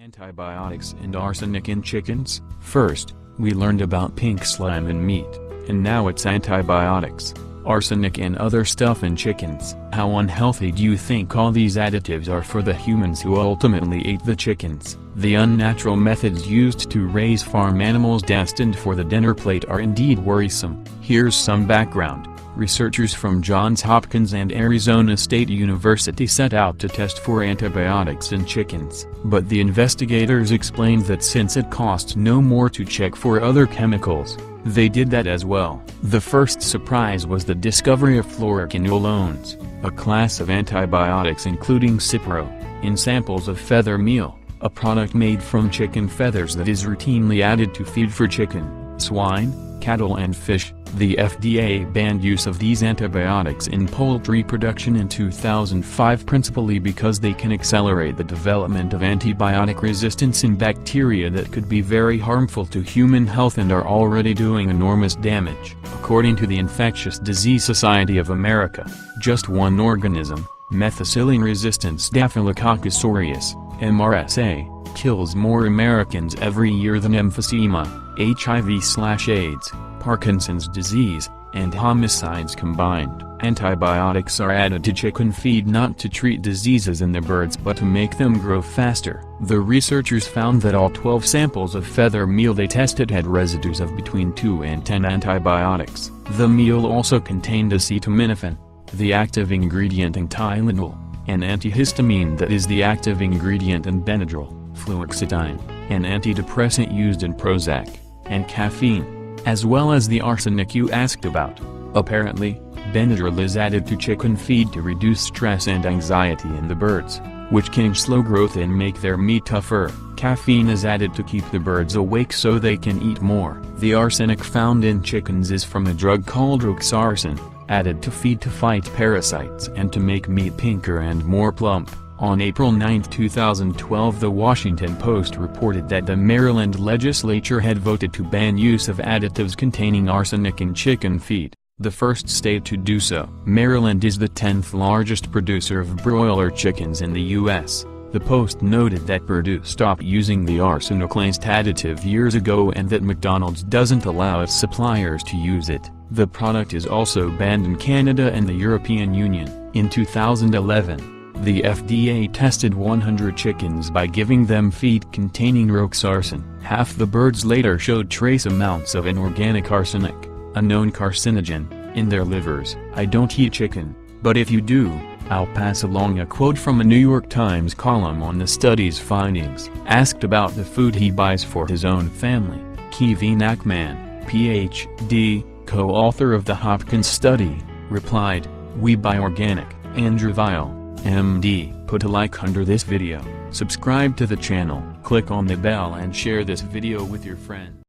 Antibiotics and arsenic in chickens. First, we learned about pink slime in meat, and now it's antibiotics, arsenic and other stuff in chickens. How unhealthy do you think all these additives are for the humans who ultimately ate the chickens? The unnatural methods used to raise farm animals destined for the dinner plate are indeed worrisome. Here's some background. Researchers from Johns Hopkins and Arizona State University set out to test for antibiotics in chickens. But the investigators explained that since it costs no more to check for other chemicals, they did that as well. The first surprise was the discovery of fluoroquinolones, a class of antibiotics including Cipro, in samples of feather meal, a product made from chicken feathers that is routinely added to feed for chicken, swine, cattle and fish. The FDA banned use of these antibiotics in poultry production in 2005 principally because they can accelerate the development of antibiotic resistance in bacteria that could be very harmful to human health and are already doing enormous damage. According to the Infectious Disease Society of America, just one organism, methicillin-resistant Staphylococcus aureus, MRSA, kills more Americans every year than emphysema, HIV/AIDS, Parkinson's disease, and homicides combined. Antibiotics are added to chicken feed not to treat diseases in the birds but to make them grow faster. The researchers found that all 12 samples of feather meal they tested had residues of between 2 and 10 antibiotics. The meal also contained acetaminophen, the active ingredient in Tylenol, an antihistamine that is the active ingredient in Benadryl, fluoxetine, an antidepressant used in Prozac, and caffeine, as well as the arsenic you asked about. Apparently, Benadryl is added to chicken feed to reduce stress and anxiety in the birds, which can slow growth and make their meat tougher. Caffeine is added to keep the birds awake so they can eat more. The arsenic found in chickens is from a drug called roxarsen, added to feed to fight parasites and to make meat pinker and more plump. On April 9, 2012, The Washington Post reported that the Maryland legislature had voted to ban use of additives containing arsenic in chicken feed, the first state to do so. Maryland is the 10th largest producer of broiler chickens in the U.S. The Post noted that Purdue stopped using the arsenic-laced additive years ago and that McDonald's doesn't allow its suppliers to use it. The product is also banned in Canada and the European Union. In 2011, the FDA tested 100 chickens by giving them feed containing roxarsen. Half the birds later showed trace amounts of inorganic arsenic, a known carcinogen, in their livers. I don't eat chicken, but if you do, I'll pass along a quote from a New York Times column on the study's findings. Asked about the food he buys for his own family, Kivi Nachman, Ph.D., co-author of the Hopkins study, replied, "We buy organic." Andrew Weil, MD. Put a like under this video, subscribe to the channel, click on the bell and share this video with your friends.